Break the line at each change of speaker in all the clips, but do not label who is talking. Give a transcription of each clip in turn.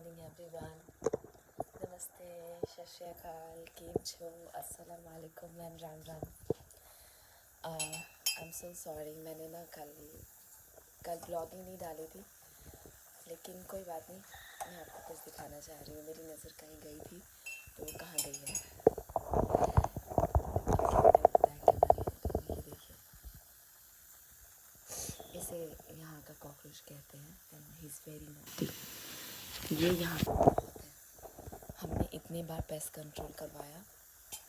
Morning everyone. नमस्ते, सत श्री अकाल, केम छो, अस्सलाम वालेकुम and Ram Ram. I am so sorry, मैंने ना कल ब्लॉगिंग नहीं डाली थी, लेकिन कोई बात नहीं। मैं आपको कुछ दिखाना चाह रही हूँ। मेरी नज़र कहीं गई थी, तो वो कहाँ गई है। ये देखिए, इसे यहाँ का कॉकरोच कहते हैं and he is very naughty. ये यहाँ बहुत है। हमने इतनी बार पेस्ट कंट्रोल करवाया,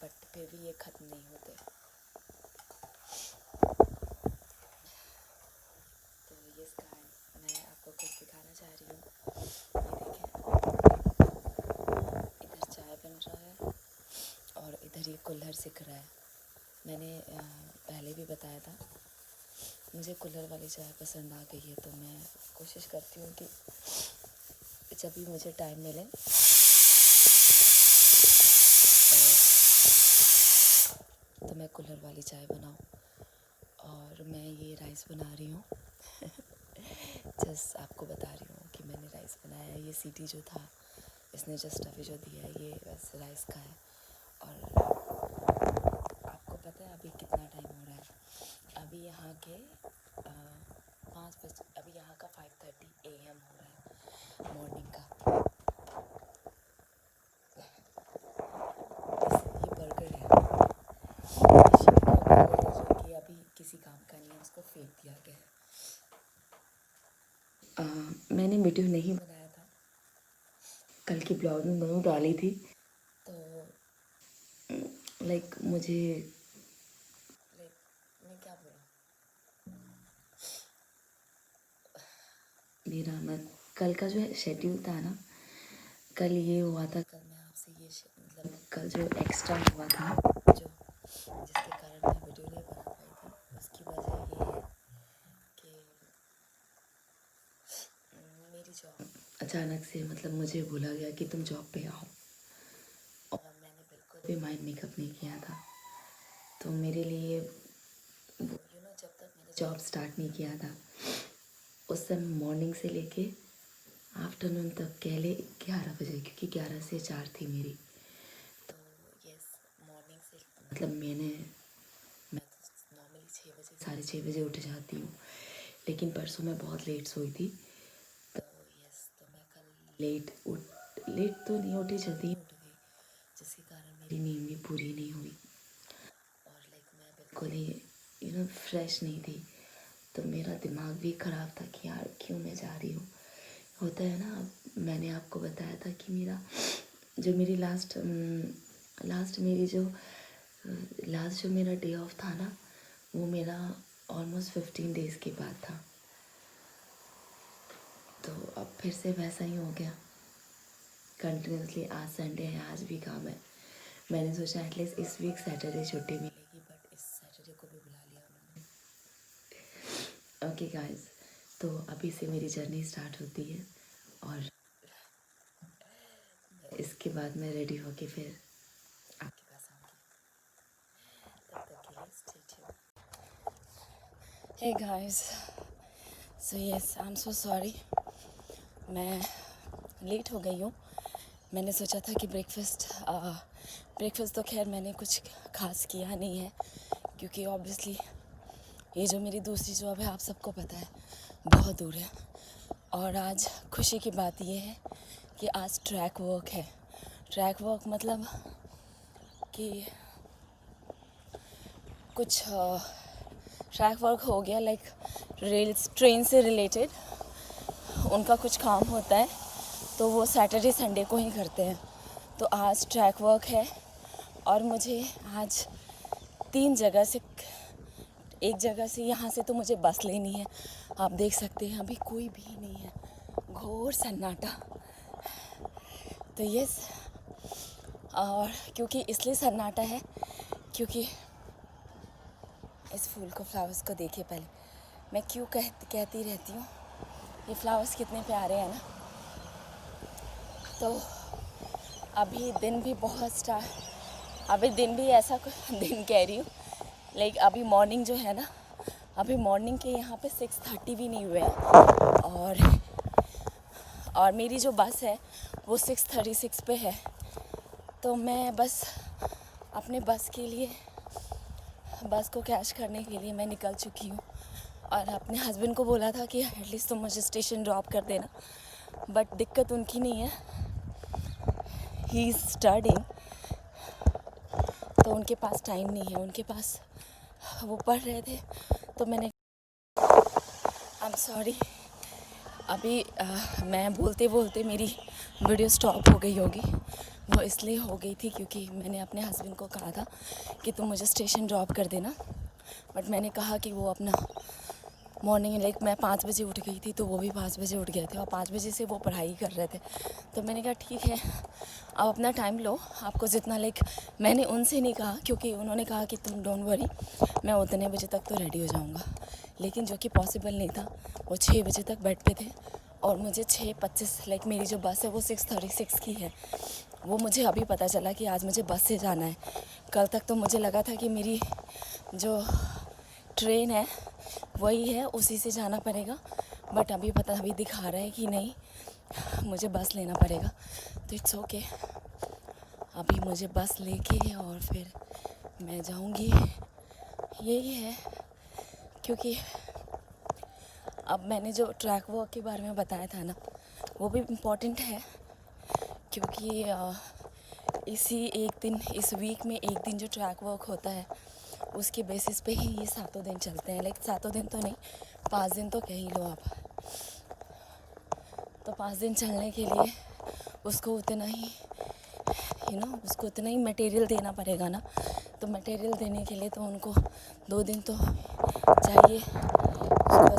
बट फिर भी ये ख़त्म नहीं होते। तो ये इसका है, मैं आपको कुछ दिखाना चाह रही हूँ। ये देखें, इधर चाय बन रहा है और इधर ये कुल्हड़ सिक रहा है। मैंने पहले भी बताया था, मुझे कुल्हड़ वाली चाय पसंद आ गई है, तो मैं कोशिश करती हूँ कि जब भी मुझे टाइम मिले तो मैं कुल्हड़ वाली चाय बनाऊँ। और मैं ये राइस बना रही हूँ जस्ट आपको बता रही हूँ कि मैंने राइस बनाया है। ये सीटी जो था, इसने जस्ट अभी जो दिया है, ये बस राइस का है। और आपको पता है अभी कितना टाइम हो रहा है? अभी यहाँ के 5 बजे, अभी यहाँ का 5:30 AM हो रहा है मॉर्निंग का। ये बर्गर है, जो कि अभी किसी काम का नहीं है, उसको फेंक दिया गया है। मैंने वीडियो नहीं बनाया था, कल की ब्लॉगिंग दोनों डाली थी, तो लाइक मुझे मैं क्या बोलूँ, मेरा मैं कल का जो शेड्यूल था ना, कल ये हुआ था, कल मैं आपसे ये मतलब कल जो एक्स्ट्रा हुआ था, जो जिसके कारण मैं वीडियो नहीं बना पाई थी, उसकी वजह ये है कि मेरी जॉब अचानक से, मतलब मुझे बोला गया कि तुम जॉब पे आओ, और मैंने बिल्कुल भी माइंड मेकअप नहीं किया था। तो मेरे लिए जब तक मैंने जॉब स्टार्ट नहीं किया था, उस समय मॉर्निंग से लेके आफ्टरनून तक, कह ले 11 बजे, क्योंकि 11 से 4 थी मेरी। तो यस, मॉर्निंग से मतलब मैं तो नॉर्मली 6 बजे, 6:30 बजे उठ जाती हूँ, लेकिन परसों मैं बहुत लेट सोई थी। तो यस, तो मैं कल लेट तो नहीं उठी, जल्दी ही उठ गई, जिसके कारण मेरी नींद भी पूरी नहीं हुई। और लाइक मैं बिल्कुल ही फ्रेश नहीं थी, तो मेरा दिमाग भी ख़राब था कि यार क्यों मैं जा रही हूँ। होता है ना, मैंने आपको बताया था कि मेरा जो मेरी लास्ट जो मेरा डे ऑफ था ना, वो मेरा ऑलमोस्ट 15 डेज़ के बाद था। तो अब फिर से वैसा ही हो गया, कंटिन्यूसली। आज संडे है, आज भी काम है। मैंने सोचा एटलीस्ट इस वीक सैटरडे छुट्टी मिलेगी, बट इस सैटरडे को भी बुला लिया उन्होंने। ओके गाइस, तो अभी से मेरी जर्नी स्टार्ट होती है, और इसके बाद मैं रेडी होके फिर आपके पास आऊँगी। तब तक के लिए stay tuned. Hey guys, so yes, I am so sorry, मैं लेट हो गई हूँ। मैंने सोचा था कि ब्रेकफास्ट तो खैर मैंने कुछ खास किया नहीं है, क्योंकि ऑब्वियसली ये जो मेरी दूसरी जॉब है, आप सबको पता है, बहुत दूर है। और आज खुशी की बात ये है कि आज ट्रैक वर्क है। ट्रैक वर्क मतलब कि कुछ ट्रैक वर्क हो गया, लाइक ट्रेन से रिलेटेड उनका कुछ काम होता है, तो वो सैटरडे संडे को ही करते हैं। तो आज ट्रैक वर्क है, और मुझे आज 3 जगह से, एक जगह से यहाँ से तो मुझे बस लेनी है। आप देख सकते हैं अभी कोई भी नहीं है, घोर सन्नाटा। तो यस, और क्योंकि इसलिए सन्नाटा है क्योंकि इस फूल को, फ्लावर्स को देखिए पहले। मैं क्यों कहती रहती हूँ ये फ्लावर्स कितने प्यारे हैं ना। तो अभी दिन भी अभी दिन भी ऐसा दिन कह रही हूँ, लाइक अभी मॉर्निंग जो है ना, अभी मॉर्निंग के यहाँ पे 6:30 भी नहीं हुए हैं, और मेरी जो बस है वो 6:36 पे है। तो मैं बस अपने बस को कैच करने के लिए मैं निकल चुकी हूँ। और अपने हस्बैंड को बोला था कि एटलीस्ट तुम मुझे स्टेशन ड्रॉप कर देना, बट दिक्कत उनकी नहीं है, ही इज़ स्टडिंग, तो उनके पास टाइम नहीं है, उनके पास वो पढ़ रहे थे। तो मैंने आई एम सॉरी, अभी मैं बोलते बोलते मेरी वीडियो स्टॉप हो गई होगी। वो इसलिए हो गई थी क्योंकि मैंने अपने हस्बैंड को कहा था कि तुम मुझे स्टेशन ड्रॉप कर देना, बट मैंने कहा कि वो अपना मॉर्निंग मैं 5 बजे उठ गई थी तो वो भी 5 बजे उठ गए थे और 5 बजे से वो पढ़ाई कर रहे थे। तो मैंने कहा ठीक है, आप अपना टाइम लो, आपको जितना मैंने उनसे नहीं कहा क्योंकि उन्होंने कहा कि तुम डोंट वरी, मैं उतने बजे तक तो रेडी हो जाऊँगा, लेकिन जो कि पॉसिबल नहीं था। वो 6 बजे तक बेड पे थे और मुझे 6:25 मेरी जो बस है वो 6:36 की है। वो मुझे अभी पता चला कि आज मुझे बस से जाना है। कल तक तो मुझे लगा था कि मेरी जो ट्रेन है वही है, उसी से जाना पड़ेगा, बट अभी दिखा रहा है कि नहीं, मुझे बस लेना पड़ेगा। तो इट्स ओके, अभी मुझे बस लेके और फिर मैं जाऊंगी। यही है, क्योंकि अब मैंने जो ट्रैक वर्क के बारे में बताया था ना, वो भी इम्पॉर्टेंट है, क्योंकि इस वीक में एक दिन जो ट्रैक वर्क होता है उसके बेसिस पे ही ये 7 दिन चलते हैं। 7 दिन तो नहीं, 5 दिन तो कह ही लो आप। तो 5 दिन चलने के लिए उसको उतना ही उसको उतना ही मटेरियल देना पड़ेगा ना। तो मटेरियल देने के लिए तो उनको 2 दिन तो चाहिए उसको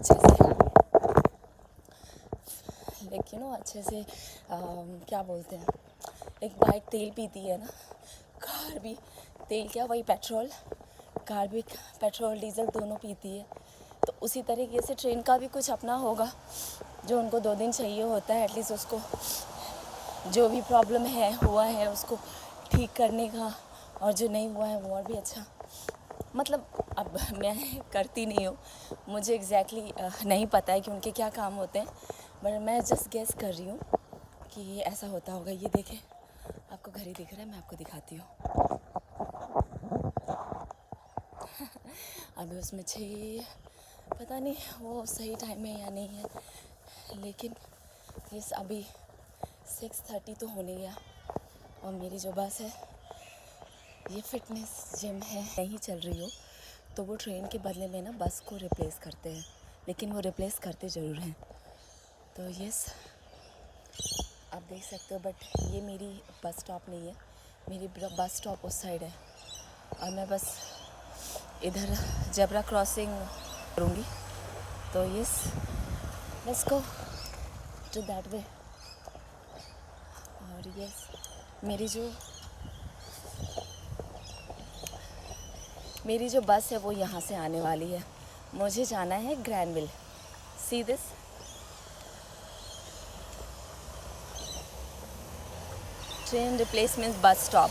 अच्छे से क्या बोलते हैं, एक बाइक तेल पीती है ना, कार भी तेल क्या, वही पेट्रोल, कार भी पेट्रोल डीजल दोनों पीती है। तो उसी तरीके से ट्रेन का भी कुछ अपना होगा, जो उनको 2 दिन चाहिए होता है एटलीस्ट उसको जो भी प्रॉब्लम हुआ है उसको ठीक करने का, और जो नहीं हुआ है वो और भी अच्छा। मतलब अब मैं करती नहीं हूँ, मुझे एग्जैक्टली नहीं पता है कि उनके क्या काम होते हैं, बट मैं जस्ट गेस कर रही हूँ कि ऐसा होता होगा। ये देखें, आपको घड़ी दिख रहा है, मैं आपको दिखाती हूँ। अभी उसमें 6, पता नहीं वो सही टाइम है या नहीं है, लेकिन इस अभी 6:30 तो होने गया। और मेरी जो बस है ये फिटनेस जिम है, नहीं चल रही हो तो वो ट्रेन के बदले में ना बस को रिप्लेस करते हैं, लेकिन वो रिप्लेस करते ज़रूर हैं। तो यस, आप देख सकते हो, बट ये मेरी बस स्टॉप नहीं है, मेरी बस स्टॉप उस साइड है और मैं बस इधर जेब्रा क्रॉसिंग करूँगी। तो yes, let's go to that way. और यस, मेरी जो बस है वो यहाँ से आने वाली है। मुझे जाना है Granville. See this, train replacement bus stop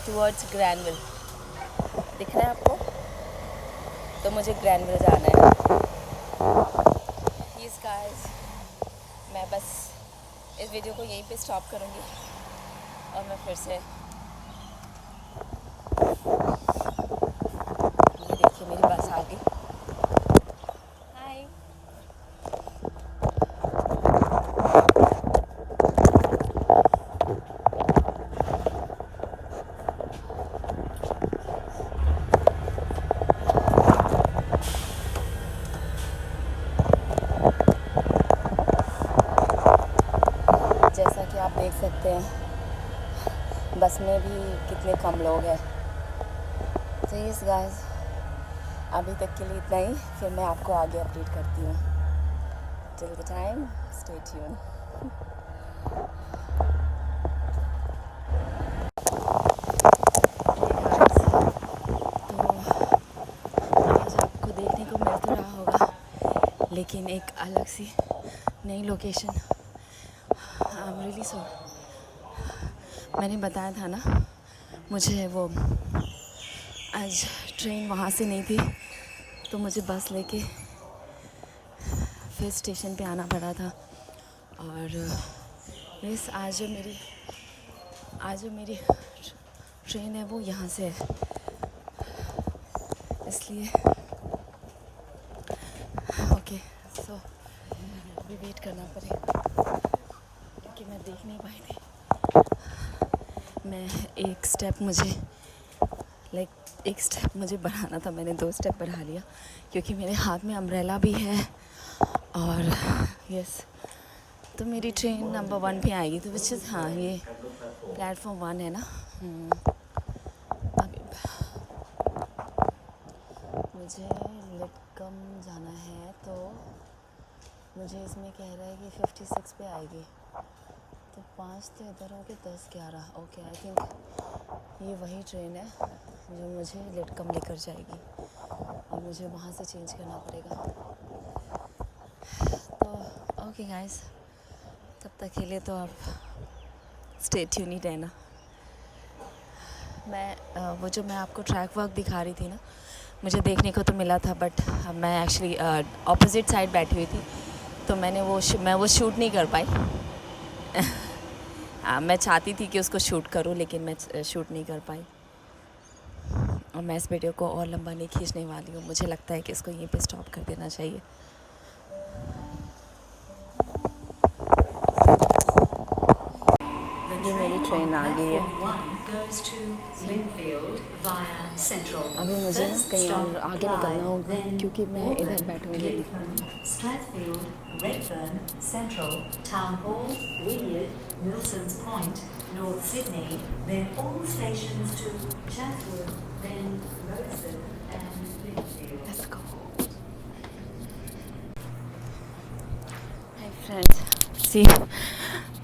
towards Granville, दिख रहा है आपको? तो मुझे ग्रैनविल जाना है। प्लीज़ गाइस, मैं बस इस वीडियो को यहीं पे स्टॉप करूँगी और मैं फिर से, ये देखिए मेरी बस आ गई। हाय, जैसा कि आप देख सकते हैं बस में भी कितने कम लोग हैं। तो यस गाइस, अभी तक के लिए इतना ही, फिर मैं आपको आगे अपडेट करती हूँ। Till the time, stay tune. देखने को मिल तो रहा होगा, लेकिन एक अलग सी नई location. I am really sorry, मैंने बताया था ना मुझे वो आज ट्रेन वहाँ से नहीं थी, तो मुझे बस लेके फिर स्टेशन पे आना पड़ा था। और यस आज जो मेरी ट्रेन है वो यहाँ से है, इसलिए ओके सो अभी वेट करना पड़ेगा क्योंकि मैं देख नहीं पाई थी। मैं एक स्टेप मुझे बढ़ाना था, मैंने 2 स्टेप बढ़ा लिया क्योंकि मेरे हाथ में अम्ब्रेला भी है। और यस तो मेरी ट्रेन नंबर 1 पे आएगी, तो विच इज़ हाँ ये प्लेटफॉर्म 1 है ना। अभी मुझे लिटकम जाना है, तो मुझे इसमें कह रहा है कि 56 पे आएगी, तो 5 तो इधर हो गए, 10-11 ओके। आई थिंक ये वही ट्रेन है जो मुझे लिटकम लेकर जाएगी और मुझे वहाँ से चेंज करना पड़ेगा। तो ओके गाइस, तब तक के लिए तो आप स्टे ट्यून ही रहना। वो जो मैं आपको ट्रैक वर्क दिखा रही थी ना, मुझे देखने को तो मिला था, बट मैं एक्चुअली ऑपोजिट साइड बैठी हुई थी, तो मैं वो शूट नहीं कर पाई। मैं चाहती थी कि उसको शूट करूं, लेकिन मैं शूट नहीं कर पाई। और मैं इस वीडियो को और लंबा नहीं खींचने वाली हूँ, मुझे लगता है कि इसको यहीं पे स्टॉप कर देना चाहिए। ये मेरी ट्रेन आ गई है। अभी मुझे ना कहीं और आगे निकलना होगा क्योंकि मैं इधर बैठूंगी। Let's go. Hi friends, see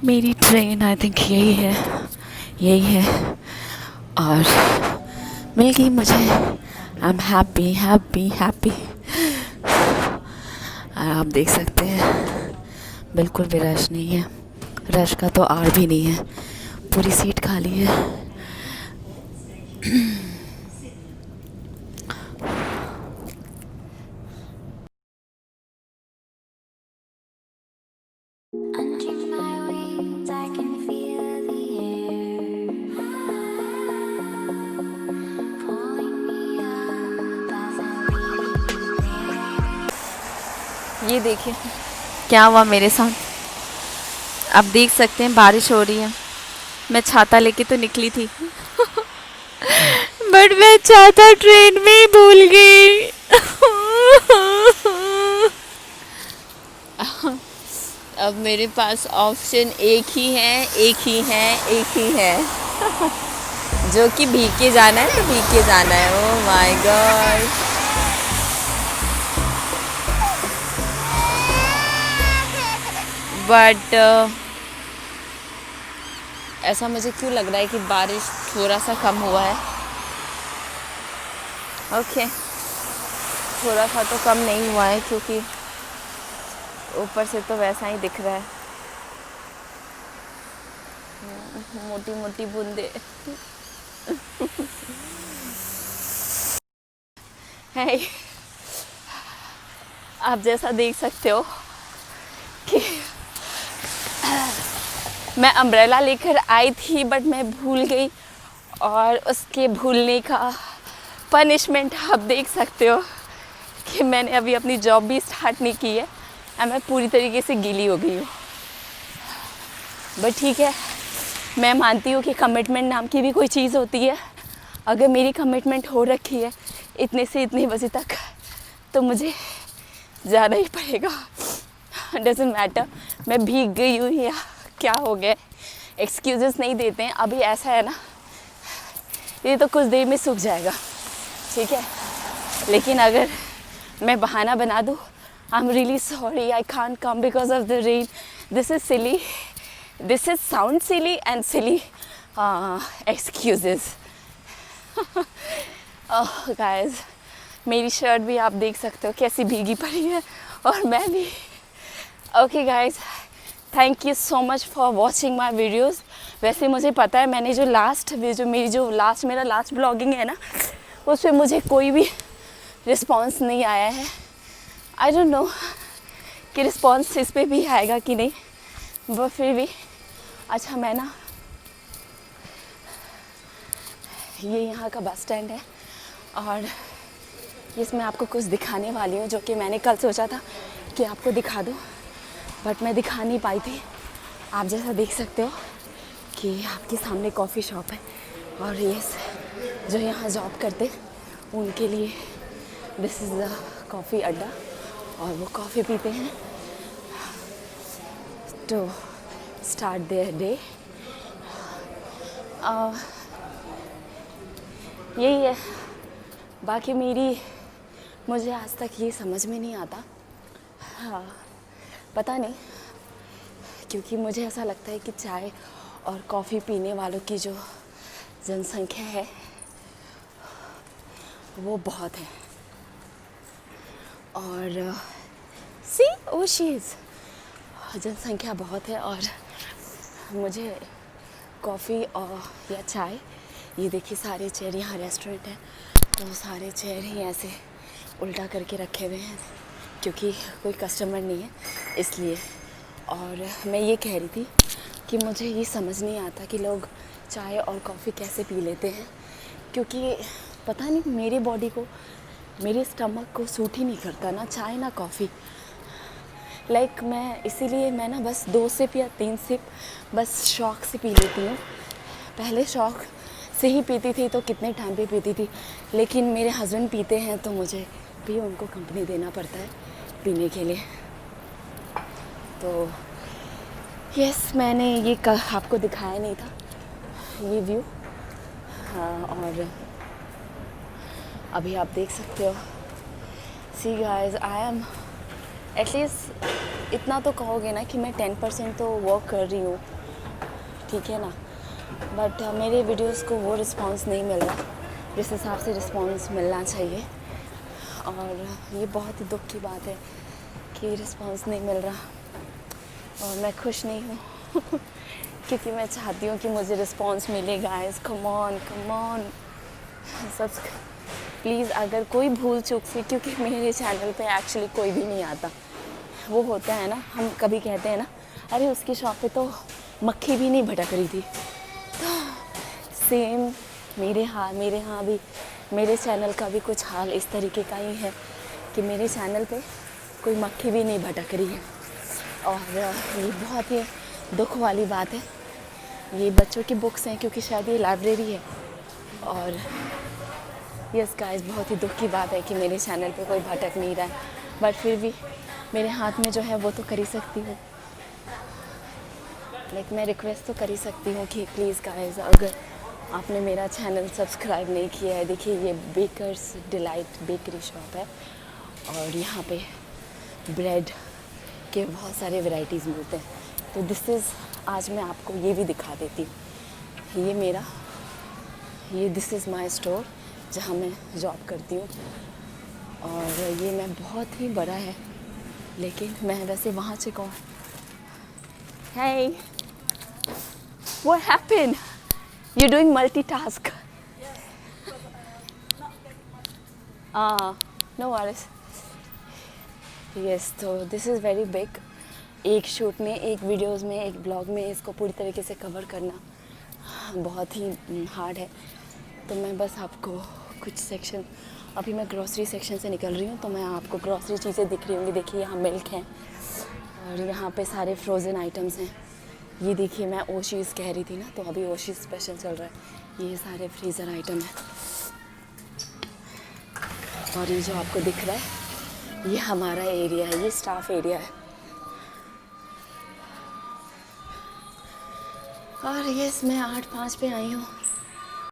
मेरी ट्रेन आई थिंक यही है और मिल गई मुझे। I am happy. और आप देख सकते हैं बिल्कुल भी रश नहीं है, रश का तो आर भी नहीं है, पूरी सीट खाली है। ये देखिए क्या हुआ मेरे साथ, आप देख सकते हैं बारिश हो रही है। मैं छाता लेके तो निकली थी बट मैं छाता ट्रेन में ही भूल गई। अब मेरे पास ऑप्शन एक ही है जो कि भीग के जाना है, तो भीग के जाना है। ओह माय गॉड, बट ऐसा मुझे क्यों लग रहा है कि बारिश थोड़ा सा कम हुआ है। ओके थोड़ा सा तो कम नहीं हुआ है क्योंकि ऊपर से तो वैसा ही दिख रहा है, मोटी मोटी बूंदे। है आप जैसा देख सकते हो कि मैं अम्ब्रेला लेकर आई थी बट मैं भूल गई, और उसके भूलने का पनिशमेंट आप देख सकते हो कि मैंने अभी अपनी जॉब भी स्टार्ट नहीं की है और मैं पूरी तरीके से गीली हो गई हूँ। बट ठीक है, मैं मानती हूँ कि कमिटमेंट नाम की भी कोई चीज़ होती है। अगर मेरी कमिटमेंट हो रखी है इतने से इतने बजे तक, तो मुझे जाना ही पड़ेगा। डजंट मैटर मैं भीग गई हूँ या क्या हो गया, एक्सक्यूजेस नहीं देते हैं। अभी ऐसा है ना, ये तो कुछ देर में सूख जाएगा, ठीक है। लेकिन अगर मैं बहाना बना दूँ, I am really sorry, I can't come because of the rain, this is silly, this is sound silly and silly excuses. Oh guys, मेरी शर्ट भी आप देख सकते हो कैसी भीगी पड़ी है, और मैं भी। Okay guys, thank you so much for watching my videos. वैसे मुझे पता है मैंने मेरा लास्ट ब्लॉगिंग है ना, उस पर मुझे कोई भी रिस्पॉन्स नहीं आया है। आई डोंट नो कि रिस्पॉन्स इस पर भी आएगा कि नहीं,
वो फिर भी अच्छा, मैं ना ये यहाँ का बस स्टैंड है और इसमें आपको कुछ दिखाने वाली हूँ जो कि मैंने कल सोचा था कि आपको दिखा दूँ, बट मैं दिखा नहीं पाई थी। आप जैसा देख सकते हो कि आपके सामने कॉफ़ी शॉप है और ये जो यहाँ जॉब करते उनके लिए दिस इज़ द कॉफ़ी अड्डा और वो कॉफ़ी पीते हैं टू स्टार्ट देयर डे। यही है, बाकी मुझे आज तक ये समझ में नहीं आता। हाँ, पता नहीं, क्योंकि मुझे ऐसा लगता है कि चाय और कॉफ़ी पीने वालों की जो जनसंख्या है वो बहुत है। और सी ओ शीज़ जनसंख्या बहुत है और मुझे कॉफ़ी और या चाय, ये देखिए सारे चेयर, यहाँ रेस्टोरेंट है तो सारे चेयर ही ऐसे उल्टा करके रखे हुए हैं क्योंकि कोई कस्टमर नहीं है इसलिए। और मैं ये कह रही थी कि मुझे ये समझ नहीं आता कि लोग चाय और कॉफ़ी कैसे पी लेते हैं, क्योंकि पता नहीं मेरे बॉडी को, मेरे स्टमक को सूट ही नहीं करता ना चाय ना कॉफ़ी। लाइक मैं इसीलिए मैं ना बस 2 सिप या 3 सिप बस शौक़ से पी लेती हूँ। पहले शौक़ से ही पीती थी तो कितने टाइम पे पीती थी, लेकिन मेरे हस्बैंड पीते हैं तो मुझे भी उनको कंपनी देना पड़ता है पीने के लिए। तो यस, मैंने ये आपको दिखाया नहीं था ये व्यू। हाँ, और अभी आप देख सकते हो। See guys, I am at least इतना तो कहोगे ना कि मैं 10% तो वर्क कर रही हूँ, ठीक है ना, बट मेरे वीडियोस को वो रिस्पांस नहीं मिल रहा जिस हिसाब से रिस्पांस मिलना चाहिए। और ये बहुत ही दुख की बात है कि रिस्पांस नहीं मिल रहा और मैं खुश नहीं हूँ क्योंकि मैं चाहती हूँ कि मुझे रिस्पांस मिले। गाइस कम ऑन प्लीज़, अगर कोई भूल चूक से, क्योंकि मेरे चैनल पे एक्चुअली कोई भी नहीं आता, वो होता है ना, हम कभी कहते हैं ना अरे उसकी शॉप पे तो मक्खी भी नहीं भटक रही थी, तो सेम मेरे यहाँ भी मेरे चैनल का भी कुछ हाल इस तरीके का ही है कि मेरे चैनल पे कोई मक्खी भी नहीं भटक रही है। और ये बहुत ही दुख वाली बात है। ये बच्चों की बुक्स हैं क्योंकि शायद ये लाइब्रेरी है। और यस गाइस, बहुत ही दुख की बात है कि मेरे चैनल पे कोई भटक नहीं रहा है, बट फिर भी मेरे हाथ में जो है वो तो कर ही सकती हूँ। लाइक मैं रिक्वेस्ट तो कर ही सकती हूँ कि प्लीज़ गाइस, अगर आपने मेरा चैनल सब्सक्राइब नहीं किया है, देखिए ये बेकर्स डिलाइट बेकरी शॉप है और यहाँ पे ब्रेड के बहुत सारे वैरायटीज़ मिलते हैं। तो आज मैं आपको ये भी दिखा देती हूँ। ये दिस इज़ माई स्टोर जहाँ मैं जॉब करती हूँ और ये मैं बहुत ही बड़ा है, लेकिन मैं वैसे वहाँ से कौन। Hey, what happened? You're doing multitask. No worries. Yes, so this is very big. एक शूट में, एक वीडियोस में, एक ब्लॉग में इसको पूरी तरीके से कवर करना बहुत ही हार्ड है। तो मैं बस आपको कुछ सेक्शन, अभी मैं ग्रॉसरी सेक्शन से निकल रही हूँ तो मैं आपको ग्रॉसरी चीज़ें दिख रही होंगी। देखिए यहाँ मिल्क है और यहाँ पे सारे फ्रोज़न आइटम्स हैं। ये देखिए, मैं ओशीज़ कह रही थी ना, तो अभी ओशीज़ स्पेशल चल रहा है। ये सारे फ्रीज़र आइटम हैं और ये जो आपको दिख रहा है ये हमारा एरिया है, ये स्टाफ एरिया है। और यस, मैं 8:05 पे आई हूँ